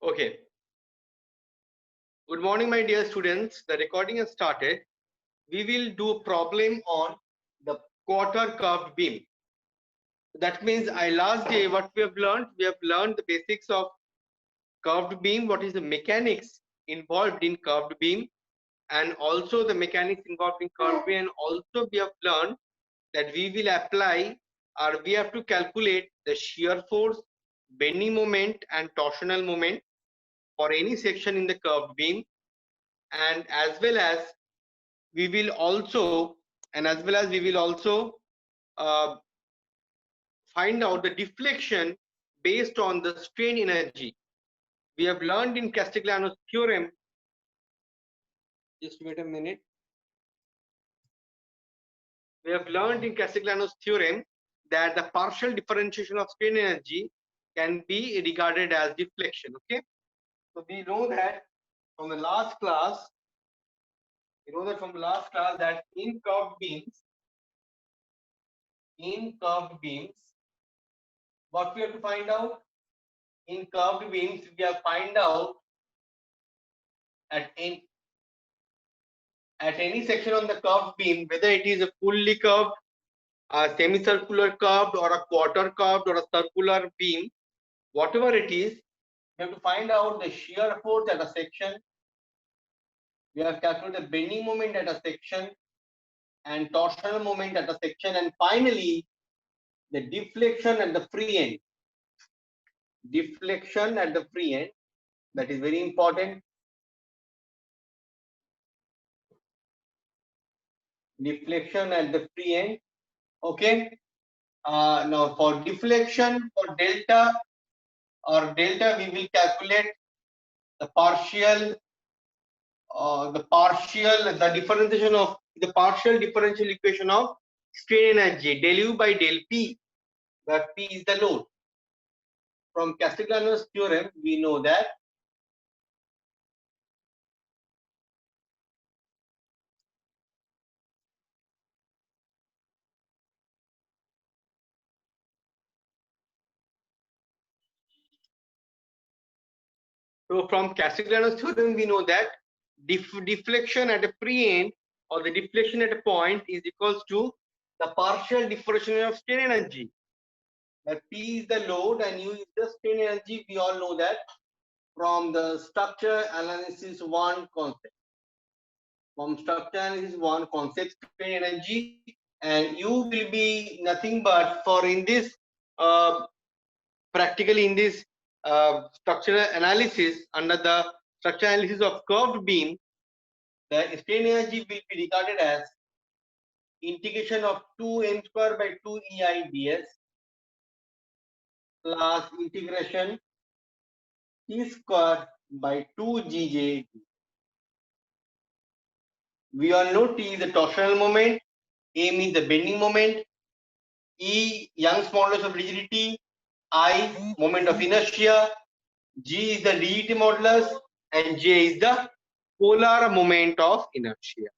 Okay. Good morning, my dear students. The recording has started. We will do a problem on the quarter curved beam. That means last day what we have learned the basics of curved beam, what is the mechanics involved in curved beam, and also the mechanics involved in curved beam, and also we have learned that we will apply or we have to calculate the shear force, bending moment and torsional moment for any section in the curved beam, and as well as we will also uh, find out the deflection based on the strain energy. We have learned in Castigliano's theorem. Just wait a minute. We have learned in Castigliano's theorem that the partial differentiation of strain energy can be regarded as deflection. Okay, so we know that from the last class. That in curved beams, what we have to find out? In curved beams, we have find out at any section on the curved beam, whether it is a fully curved, a semicircular curved, or a quarter curved, or a circular beam, whatever it is, we have to find out the shear force at a section. We have calculated the bending moment at a section and torsional moment at a section, and finally the deflection at the free end. Deflection at the free end, that is very important. Deflection at the free end. Okay. Now for deflection, for delta, we will calculate the partial differential equation of strain energy del U by del P, where P is the load. From Castigliano's theorem, we know that deflection at a free end or the deflection at a point is equals to the partial differential of strain energy. That P is the load and U is the strain energy. We all know that from the structure analysis 1 concept. From structure analysis 1 concept, strain energy, and U will be nothing but for in this practically in this structural analysis, under the structural analysis of curved beam, the strain energy will be regarded as integration of 2m square by 2 ei ds plus integration t square by 2 gj. We all know T is the torsional moment, A means the bending moment, E Young's modulus of rigidity, I moment of inertia, G is the rigidity modulus, and J is the polar moment of inertia.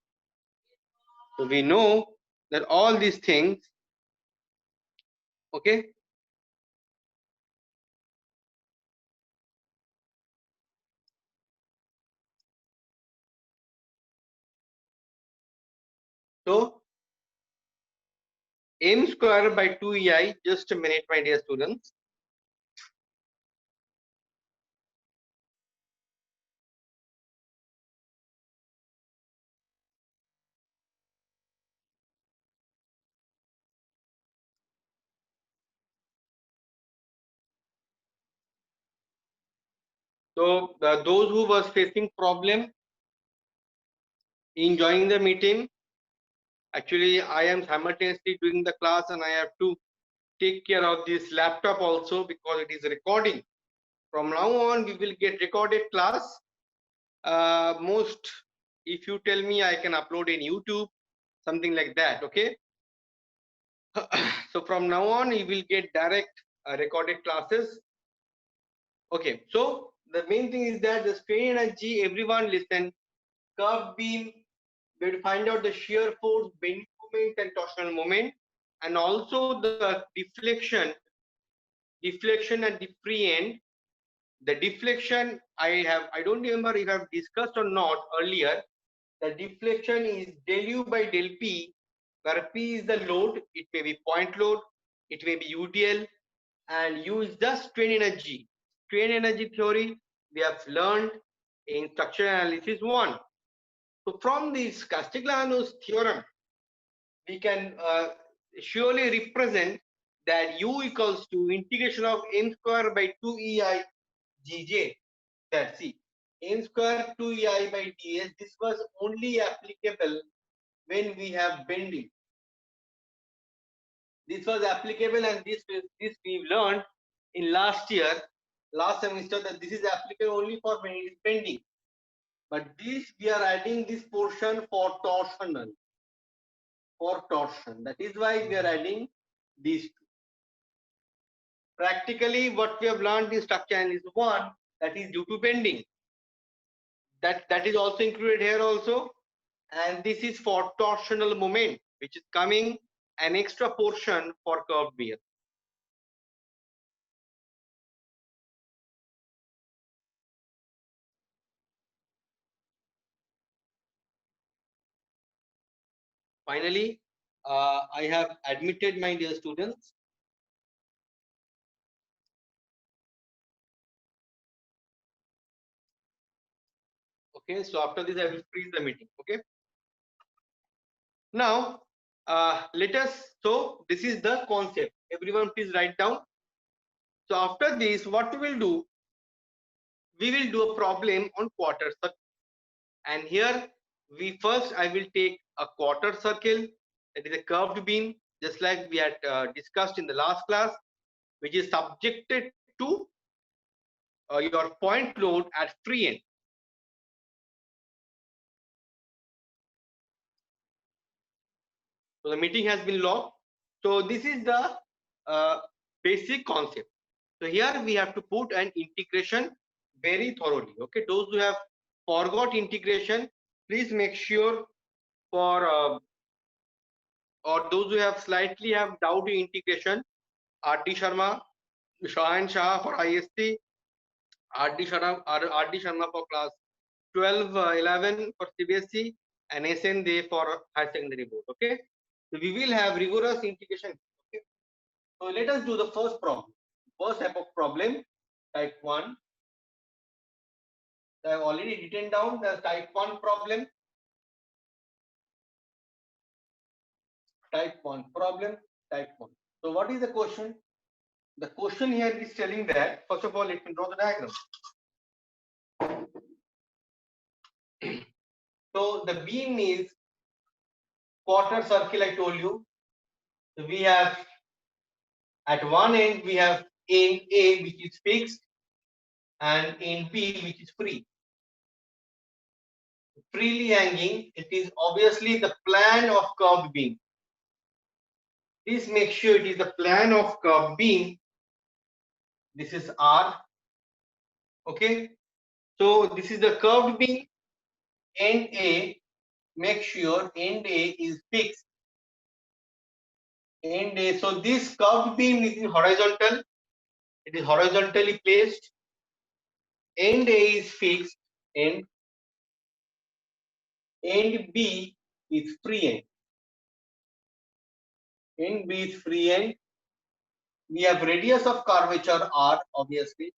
So we know that all these things, okay. So m square by 2 ei, just a minute, my dear students. So those who was facing problem in joining the meeting, actually I am simultaneously doing the class and I have to take care of this laptop also because it is recording. From now on we will get recorded class. Most, if you tell me, I can upload in YouTube, something like that. Okay. So from now on you will get direct recorded classes. Okay, so the main thing is that the strain energy, everyone listen, curved beam, we will find out the shear force, bending moment and torsional moment, and also the deflection at the free end. The deflection I don't remember if I've discussed or not earlier. The deflection is del U by del P, where P is the load. It may be point load, it may be UDL, and U is the strain energy. Strain energy theory we have learned in structural analysis 1. So from this Castigliano's theorem, we can surely represent that U equals to integration of m square by 2ei gj. That see, m square 2ei by ds. This was only applicable when we have bending. This was applicable, and this we learned in last semester, that this is applicable only for when it is bending. But this we are adding this portion for torsion. That is why we are adding these two. Practically, what we have learned in structure analysis 1, that is due to bending. That is also included here also, and this is for torsional moment, which is coming an extra portion for curved beam. Finally, I have admitted my dear students. Okay, so after this I will freeze the meeting. Okay. Now, let us. So this is the concept. Everyone, please write down. So after this, what we will do? We will do a problem on quarter circle. And here I will take a quarter circle. That is a curved beam, just like we had discussed in the last class, which is subjected to your point load at free end. So the meeting has been logged. So this is the basic concept. So here we have to put an integration very thoroughly. Okay, those who have forgot integration, please make sure for or those who have slightly have doubt in integration, R.D. Sharma, Shahan Shah for IST, R.D. Sharma for class 12, 11 for CBSE, and SN Day for higher secondary board. Okay, so we will have rigorous integration. Okay, so let us do the first problem. First type of problem, type 1. I have already written down the type 1 problem. Type 1 problem, type 1. So what is the question? The question here is telling that, first of all, let me draw the diagram. So the beam is quarter circle, I told you. So we have at one end we have end A, which is fixed, and end B, which is free. Freely hanging, it is obviously the plan of curved beam. Please make sure it is the plan of curved beam. This is R. Okay, so this is the curved beam. End A, make sure end A is fixed. End A, so this curved beam is horizontal. It is horizontally placed. End A is fixed. End B is free end. End B is free end. We have radius of curvature R, obviously.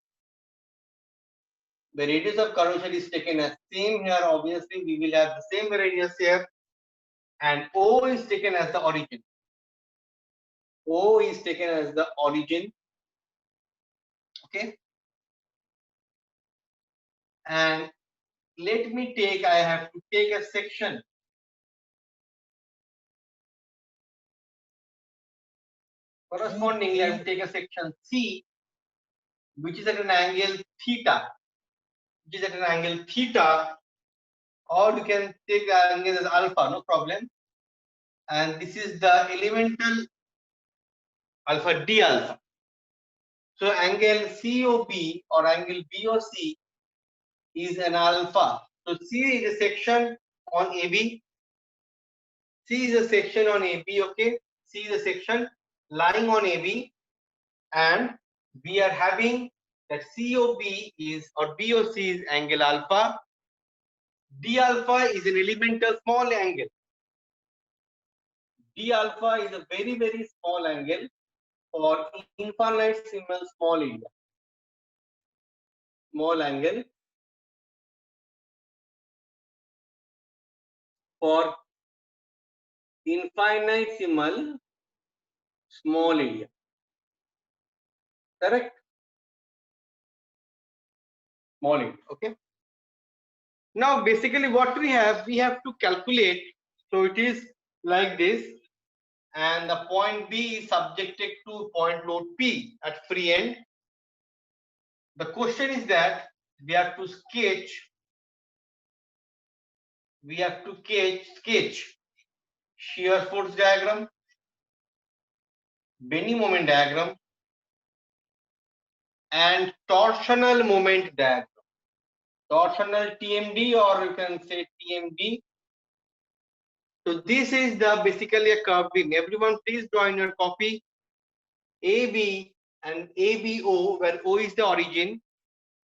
The radius of curvature is taken as same here. Obviously, we will have the same radius here. And O is taken as the origin. O is taken as the origin. Okay. And let me take, I have to take a section. Correspondingly, I have to take a section C, which is at an angle theta. Which is at an angle theta, or you can take the angle as alpha, no problem. And this is the elemental alpha d alpha. So angle COB or angle BOC is an alpha. So C is a section on AB. C is a section on AB. Okay, C is a section lying on AB, and we are having that COB is or BOC is angle alpha. D alpha is an elemental small angle. D alpha is a very, very small angle for infinitesimal small area. Small angle for infinitesimal small area. Correct? Small area. Okay. Now, basically, what we have to calculate. So it is like this, and the point B is subjected to point load P at free end. The question is that we have to sketch shear force diagram, bending moment diagram, and torsional moment diagram. Torsional TMD, or you can say TMD. So this is the basically a curve beam. Everyone please draw in your copy AB and ABO, where O is the origin.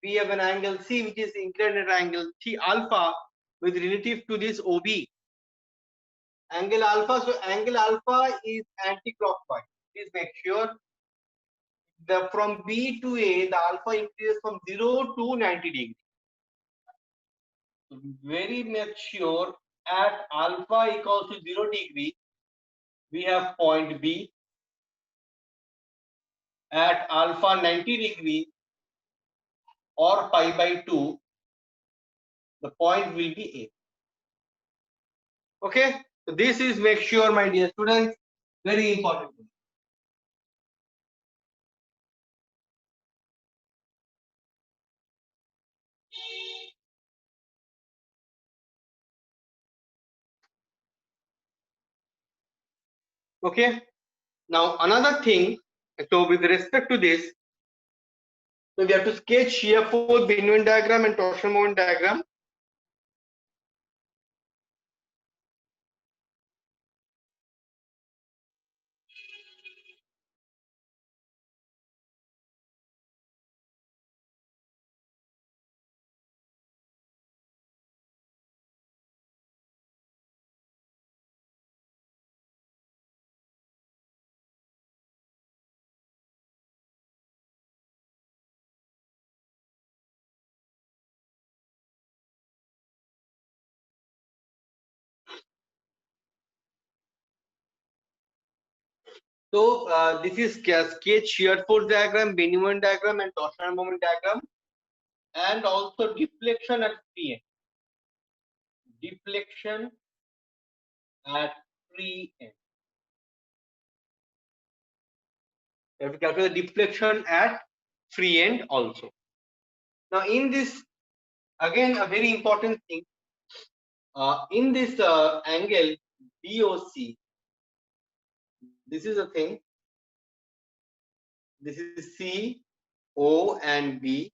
We have an angle C which is inclined angle T alpha with relative to this OB. Angle alpha, so angle alpha is anti-clockwise. Please make sure the from B to A, the alpha increases from 0 to 90 degrees. Very make sure at alpha equals to 0 degree, we have point B. At alpha 90 degree or pi by 2, the point will be A. Okay, so this is make sure, my dear students, very important. Okay, now another thing, so with respect to this, so we have to sketch shear force bend moment diagram and torsion moment diagram. So this is sketch shear force diagram, bend moment diagram, and torsional moment diagram, and also deflection at free end. Deflection at free end. We have to calculate the deflection at free end also. Now, in this, again, a very important thing. In this angle BOC, this is a thing. This is C, O, and B.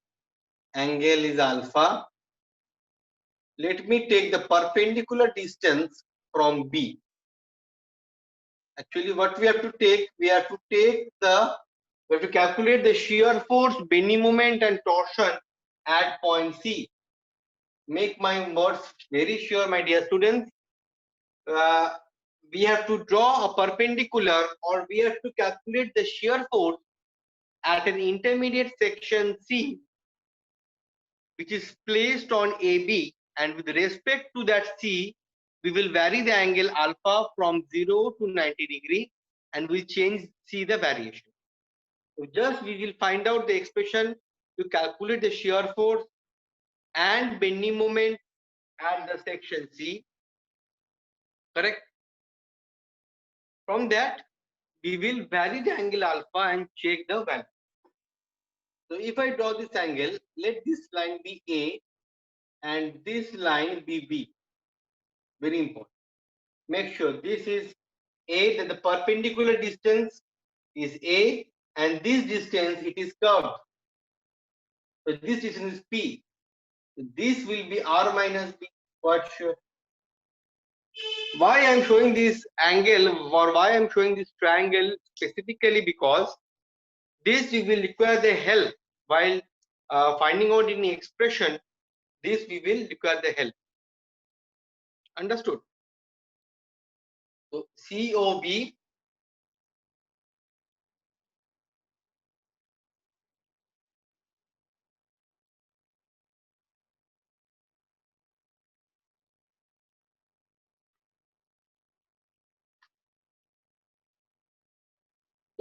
Angle is alpha. Let me take the perpendicular distance from B. Actually, what we have to take, we have to calculate the shear force, bending moment, and torsion at point C. Make my words very sure, my dear students. We have to draw a perpendicular, or we have to calculate the shear force at an intermediate section C, which is placed on AB, and with respect to that C, we will vary the angle alpha from 0 to 90 degree, and we'll see the variation. So just we will find out the expression to calculate the shear force and bending moment at the section C. Correct? From that, we will vary the angle alpha and check the value. So if I draw this angle, let this line be A and this line be B. Very important. Make sure this is A, that the perpendicular distance is A, and this distance, it is curved. So this distance is P. So this will be R minus B. Quite sure. Why I am showing this angle, or why I am showing this triangle specifically, because this you will require the help while finding out any expression, this we will require the help. Understood? So COB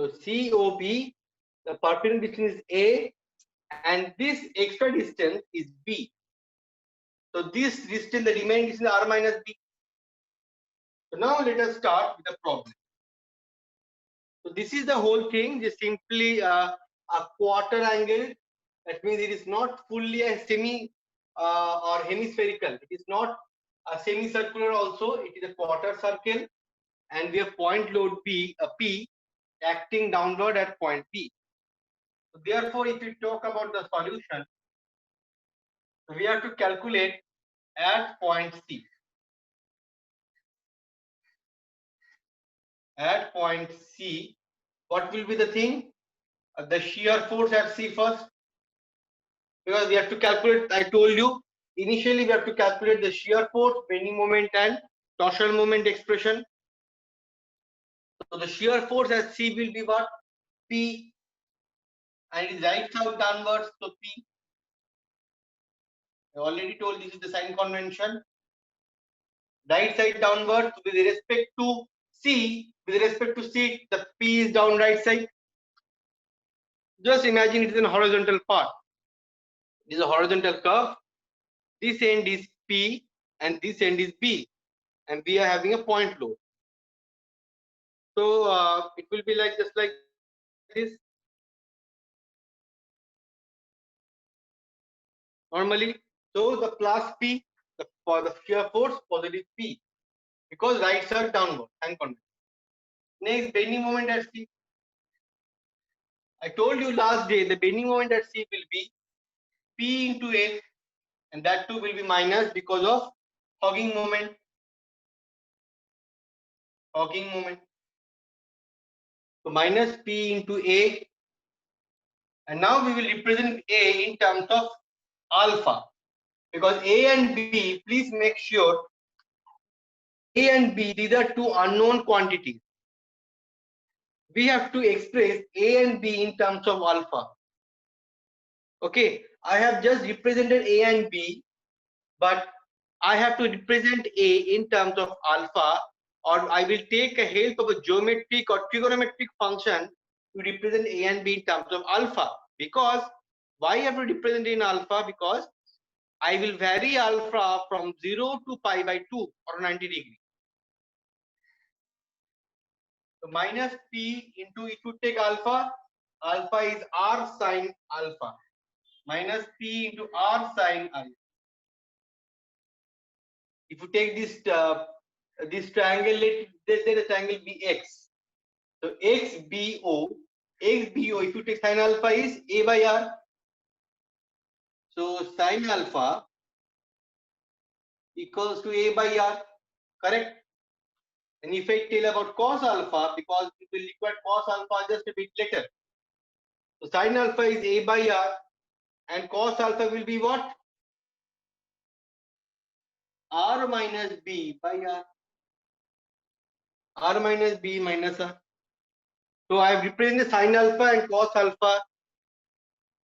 So COB, the perpendicular distance is A, and this extra distance is B. So this distance, the remaining distance is R minus B. So now let us start with the problem. So this is the whole thing, just simply a quarter angle. That means it is not fully a semi or hemispherical. It is not a semicircular also. It is a quarter circle, and we have point load P acting downward at point P. So therefore, if we talk about the solution, we have to calculate at point C. At point C, what will be the thing? The shear force at C first, because we have to calculate. I told you initially we have to calculate the shear force, bending moment, and torsional moment expression. So the shear force at C will be what? P, and it is right side downwards. So P. I already told this is the sign convention. Right side downwards with respect to C. With respect to C, the P is down right side. Just imagine it is a horizontal part. This is a horizontal curve. This end is P and this end is B, and we are having a point load. So it will be like just like this. Normally, so the plus P, for the shear force, positive P, because right side downward and convex. Next, bending moment at C. I told you last day the bending moment at C will be P into A, and that too will be minus because of hogging moment. Hogging moment. So minus P into A, and now we will represent A in terms of alpha, because A and B, please make sure A and B, these are two unknown quantities. We have to express A and B in terms of alpha. Okay, I have just represented A and B, but I have to represent A in terms of alpha, or I will take a help of a geometric or trigonometric function to represent A and B in terms of alpha. Because why I have to represent in alpha? Because I will vary alpha from 0 to pi by 2 or 90 degree. So minus P into, if you take alpha, alpha is R sine alpha. Minus P into R sine alpha. If you take this triangle, let's say the triangle be X. So XBO, if you take sine alpha is A by R. So sine alpha equals to A by R, correct? And if I tell about cos alpha, because we will require cos alpha just a bit later. So sine alpha is A by R, and cos alpha will be what? R minus B by R. R minus B minus R. So I have represented sine alpha and cos alpha,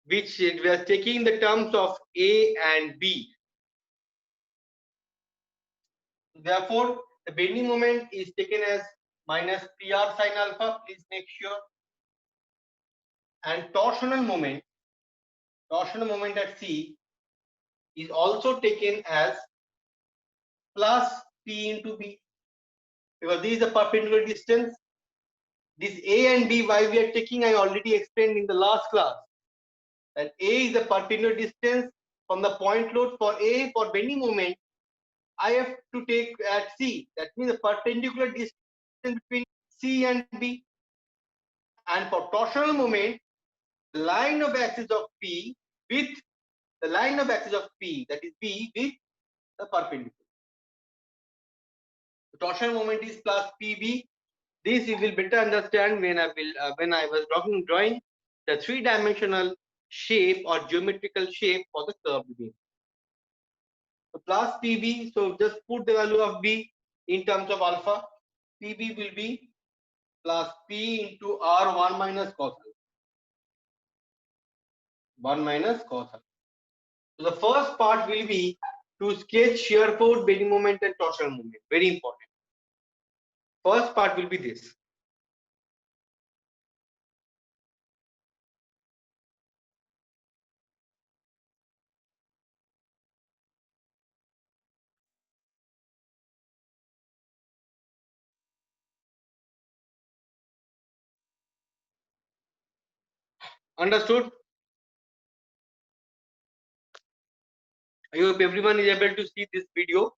which we are taking in the terms of A and B. Therefore, the bending moment is taken as minus PR sine alpha, please make sure. And torsional moment at C is also taken as plus P into B, because this is the perpendicular distance. This A and B, why we are taking, I already explained in the last class, that A is the perpendicular distance from the point load. For A, for bending moment, I have to take at C. That means the perpendicular distance between C and B. And for torsional moment, the line of axis of P with the line of axis of P, that is B, with the perpendicular. The torsional moment is plus PB. This you will better understand when I was drawing the three-dimensional shape or geometrical shape for the curved beam. So plus PB, so just put the value of B in terms of alpha. PB will be plus P into R1 minus cos alpha. 1 minus cos alpha. So the first part will be to sketch shear force, bending moment and torsional moment. Very important. First part will be this. Understood? I hope everyone is able to see this video.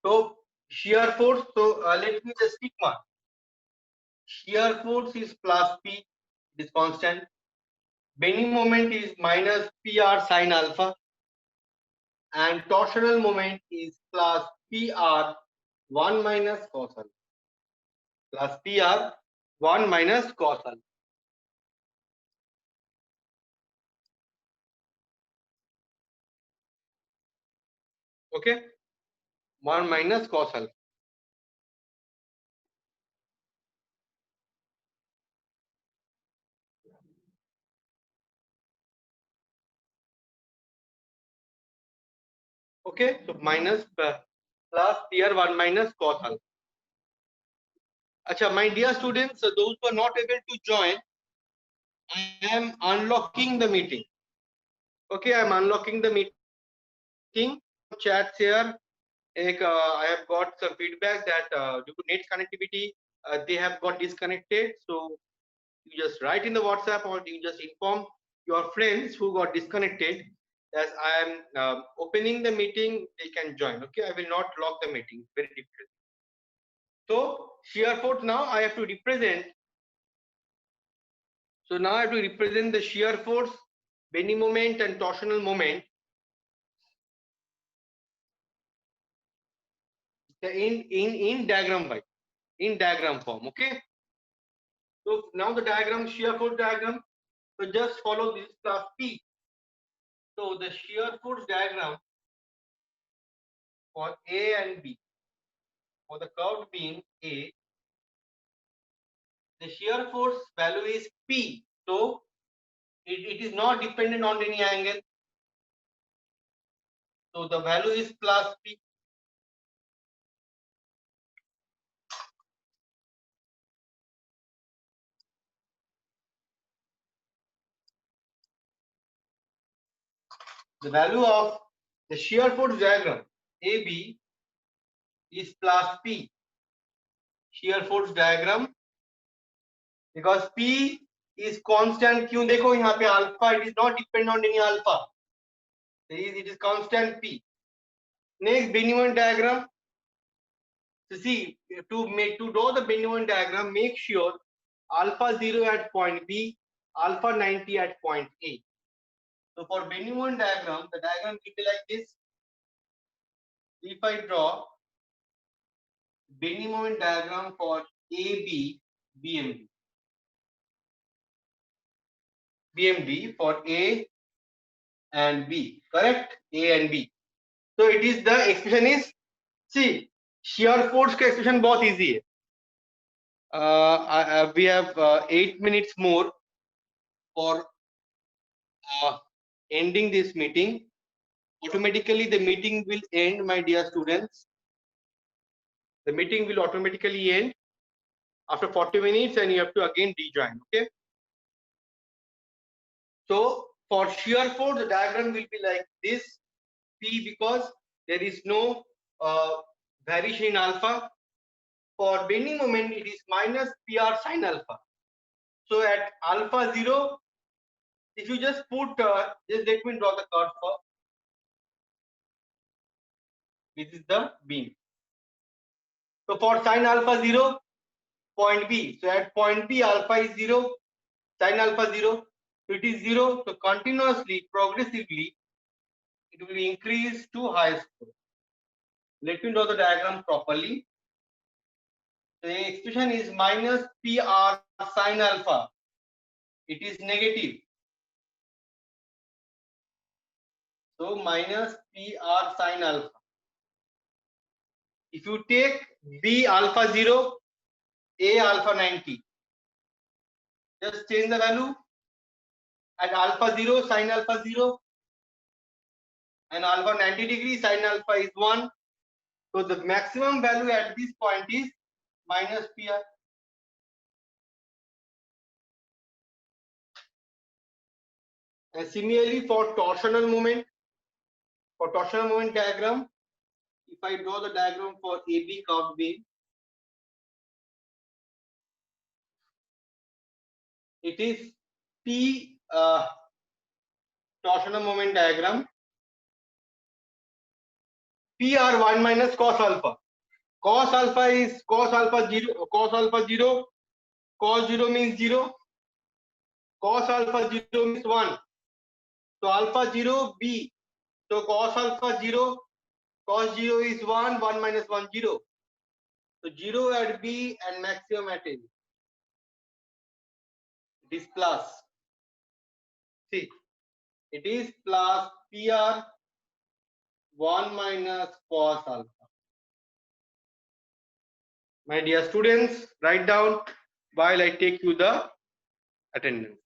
So shear force, so let me just tick mark. Shear force is plus P, it is constant. Bending moment is minus PR sine alpha. And torsional moment is plus PR 1 minus cos alpha. Plus PR 1 minus cos alpha. Okay? 1 minus cos alpha. Okay, so minus plus PR 1 minus cos alpha. Acha, my dear students, so those who are not able to join, I am unlocking the meeting. Okay, I am unlocking the meeting. Chats here. I have got some feedback that due to net connectivity, they have got disconnected. So you just write in the WhatsApp or you just inform your friends who got disconnected that I am opening the meeting, they can join. Okay, I will not lock the meeting. Very difficult. So shear force now I have to represent. So now I have to represent the shear force, bending moment and torsional moment in diagram wise, in diagram form. Okay. So now the diagram, shear force diagram. So just follow this plus P. So the shear force diagram for A and B, for the curved beam A, the shear force value is P. So it is not dependent on any angle. So the value is plus P. The value of the shear force diagram AB is plus P. Shear force diagram, because P is constant. क्यों देखो यहाँ पे alpha, it is not dependent on any alpha. It is constant P. Next, bending moment diagram. So see, to draw the bending moment diagram, make sure alpha 0 at point B, alpha 90 at point A. So for bending moment diagram, the diagram will be like this. If I draw bending moment diagram for AB, BMD. BMD for A and B, correct? A and B. So it is, the expression is, see, shear force का expression बहुत easy है. We have 8 minutes more for ending this meeting. Automatically the meeting will end, my dear students. The meeting will automatically end after 40 minutes and you have to again rejoin. Okay. So for shear force, the diagram will be like this. P, because there is no variation in alpha. For bending moment, it is minus PR sine alpha. So at alpha 0, if you just put, just let me draw the curve for. This is the beam. So for sine alpha 0, point B. So at point B, alpha is 0, sine alpha 0. So it is 0. So continuously, progressively, it will increase to highest score. Let me draw the diagram properly. The expression is minus PR sine alpha. It is negative. So minus PR sine alpha. If you take B alpha 0, A alpha 90, just change the value at alpha 0, sine alpha 0, and alpha 90 degree, sine alpha is 1. So the maximum value at this point is minus PR. And similarly for torsional moment diagram, if I draw the diagram for AB curved beam, it is P torsional moment diagram. PR1 minus cos alpha. Cos alpha is cos alpha 0, cos alpha 0, cos 0 means 0, cos alpha 0 means 1. So alpha 0 B. So cos alpha 0, cos 0 is 1, 1 minus 1 0. So 0 at B and maximum at A. It is plus. See, it is plus PR 1 minus cos alpha. My dear students, write down while I take you the attendance.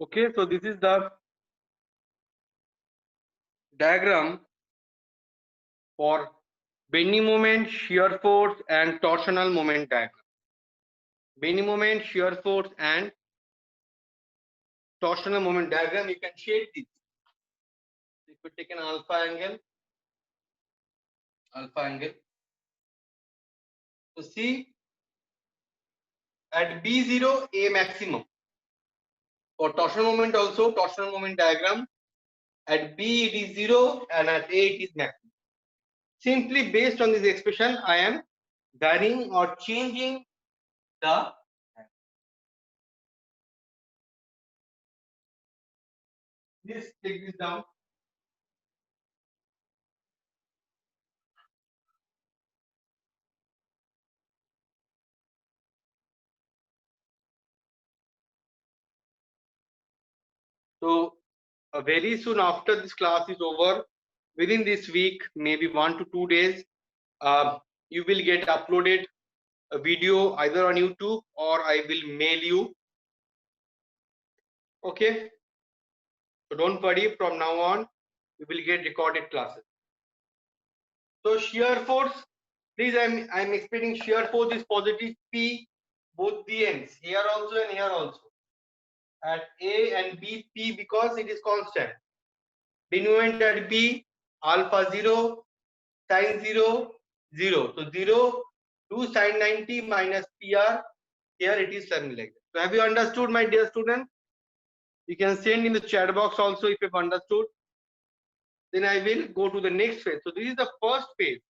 Okay, so this is the diagram for bending moment, shear force, and torsional moment diagram. Bending moment, shear force, and torsional moment diagram. You can shade this. If you take an alpha angle. So see at B0 A maximum. For torsional moment also, torsional moment diagram. At B it is 0 and at A it is maximum. Simply based on this expression, I am varying or changing the. Please take this down. So very soon after this class is over, within this week, maybe 1 to 2 days, you will get uploaded a video either on YouTube or I will mail you. Okay. So don't worry, from now on, you will get recorded classes. So shear force, please, I'm explaining shear force is positive P, both the ends, here also and here also. At A and B, P because it is constant. Bend moment at B, alpha 0, sine 0, 0. So 0 to sine 90 minus PR. Here it is something like that. So have you understood, my dear student? You can send in the chat box also if you've understood. Then I will go to the next phase. So this is the first phase.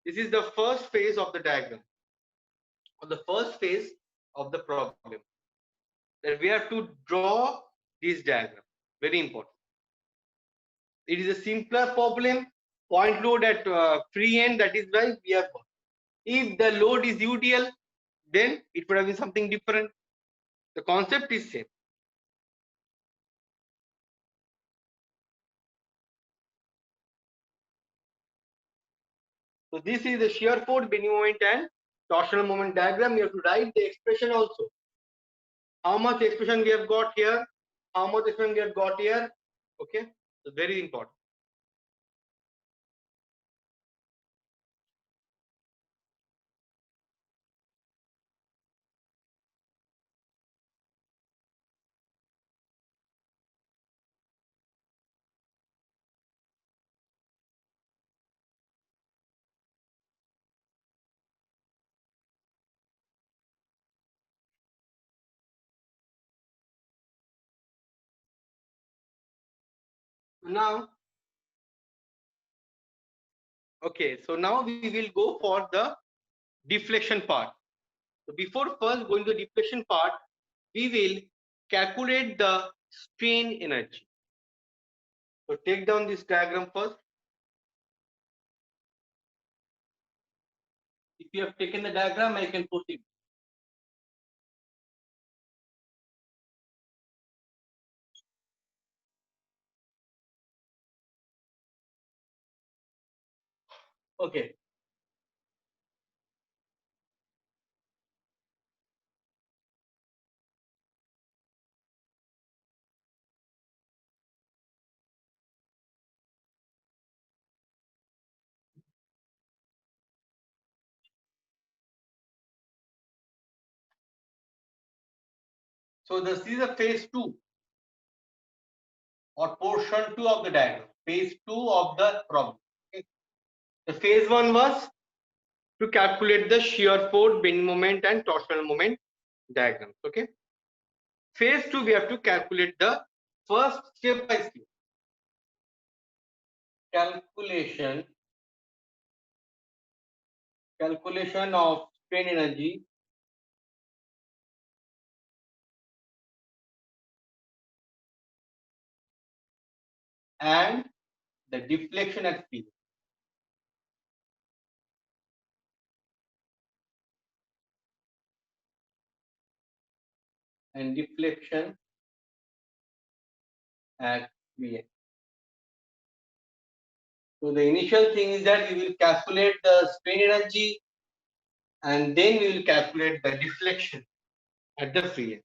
This is the first phase of the diagram, or the first phase of the problem. That we have to draw this diagram. Very important. It is a simpler problem. Point load at free end. That is why we have got. If the load is UDL, then it would have been something different. The concept is same. So this is the shear force, bending moment, and torsional moment diagram. You have to write the expression also. How much expression we have got here? How much expression we have got here? Okay, so very important. Now, okay, so now we will go for the deflection part. So before first going to the deflection part, we will calculate the strain energy. So take down this diagram first. If you have taken the diagram, I can proceed. Okay. So this is a phase 2 or portion 2 of the diagram. Phase 2 of the problem. Okay. The phase 1 was to calculate the shear force, bending moment and torsional moment diagrams. Okay. Phase 2 we have to calculate the first step by step calculation of strain energy and the deflection at speed. And deflection at Vn. So the initial thing is that we will calculate the strain energy and then we will calculate the deflection at the free end.